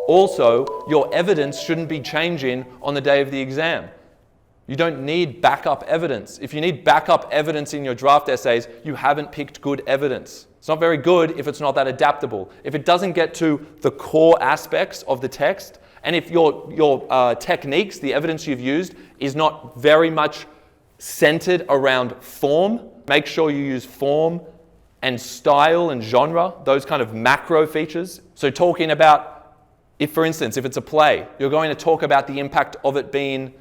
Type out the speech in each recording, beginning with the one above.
Also, your evidence shouldn't be changing on the day of the exam. You don't need backup evidence. If you need backup evidence in your draft essays, you haven't picked good evidence. It's not very good if it's not that adaptable. If it doesn't get to the core aspects of the text, and if your techniques, the evidence you've used, is not very much centered around form, make sure you use form and style and genre, those kind of macro features. So talking about, if for instance, if it's a play, you're going to talk about the impact of it being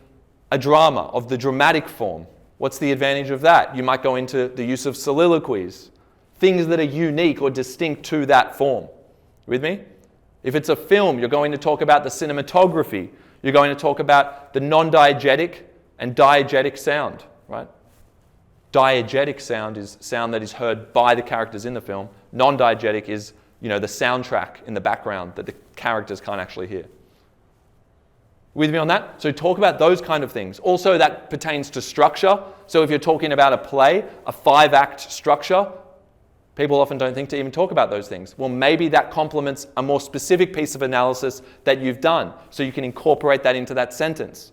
a drama, of the dramatic form. What's the advantage of that? You might go into the use of soliloquies, things that are unique or distinct to that form. With me? If it's a film, you're going to talk about the cinematography. You're going to talk about the non-diegetic and diegetic sound, right? Diegetic sound is sound that is heard by the characters in the film. Non-diegetic is, the soundtrack in the background that the characters can't actually hear. With me on that? So talk about those kind of things. Also, that pertains to structure. So if you're talking about a play, a 5-act structure, people often don't think to even talk about those things. Well, maybe that complements a more specific piece of analysis that you've done, so you can incorporate that into that sentence.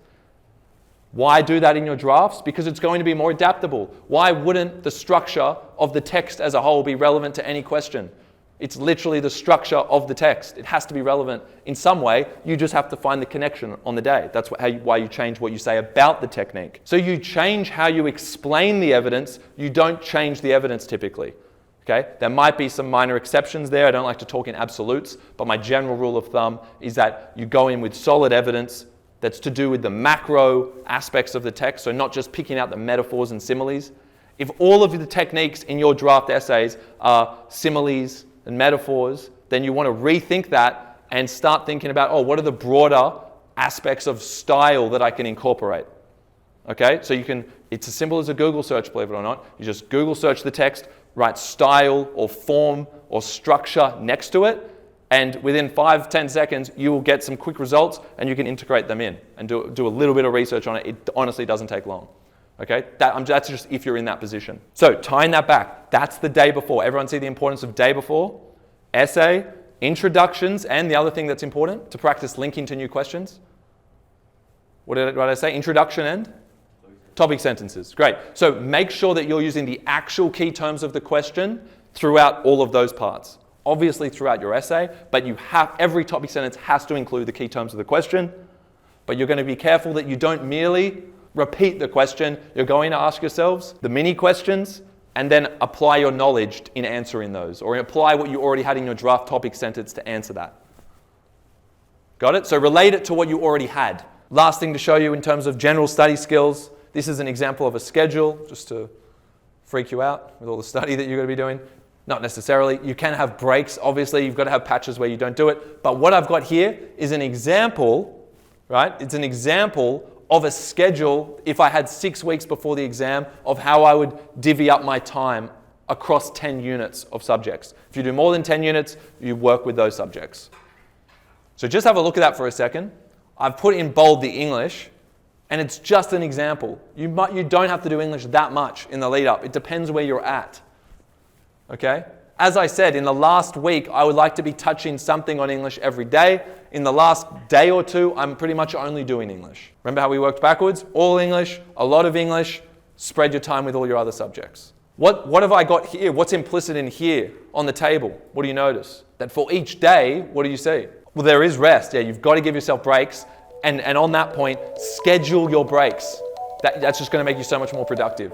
Why do that in your drafts? Because it's going to be more adaptable. Why wouldn't the structure of the text as a whole be relevant to any question? It's literally the structure of the text. It has to be relevant in some way. You just have to find the connection on the day. That's why you change what you say about the technique. So you change how you explain the evidence. You don't change the evidence typically. Okay? There might be some minor exceptions there. I don't like to talk in absolutes, but my general rule of thumb is that you go in with solid evidence that's to do with the macro aspects of the text, so not just picking out the metaphors and similes. If all of the techniques in your draft essays are similes and metaphors, then you want to rethink that and start thinking about, what are the broader aspects of style that I can incorporate? Okay, so it's as simple as a Google search, believe it or not. You just Google search the text, write style or form or structure next to it, and within 5-10 seconds, you will get some quick results and you can integrate them in and do a little bit of research on it. It honestly doesn't take long. Okay, that's just if you're in that position. So tying that back, that's the day before. Everyone see the importance of day before? Essay, introductions, and the other thing that's important, to practice linking to new questions. What did I say? Introduction and? Topic sentences. Great. So make sure that you're using the actual key terms of the question throughout all of those parts. Obviously throughout your essay, but every topic sentence has to include the key terms of the question. But you're going to be careful that you don't merely repeat the question. You're going to ask yourselves the mini questions and then apply your knowledge in answering those, or apply what you already had in your draft topic sentence to answer that. Got it? So relate it to what you already had. Last thing to show you in terms of general study skills. This is an example of a schedule, just to freak you out with all the study that you're going to be doing. Not necessarily. You can have breaks. Obviously, you've got to have patches where you don't do it. But what I've got here is an example, right? It's an example of a schedule, if I had 6 weeks before the exam, of how I would divvy up my time across 10 units of subjects. If you do more than 10 units, you work with those subjects. So just have a look at that for a second. I've put in bold the English, and it's just an example. You don't have to do English that much in the lead up. It depends where you're at. Okay? As I said, in the last week, I would like to be touching something on English every day. In the last day or two, I'm pretty much only doing English. Remember how we worked backwards? All English, a lot of English, spread your time with all your other subjects. What have I got here? What's implicit in here on the table? What do you notice? That for each day, what do you see? Well, there is rest. Yeah, you've got to give yourself breaks. And on that point, schedule your breaks. That's just going to make you so much more productive.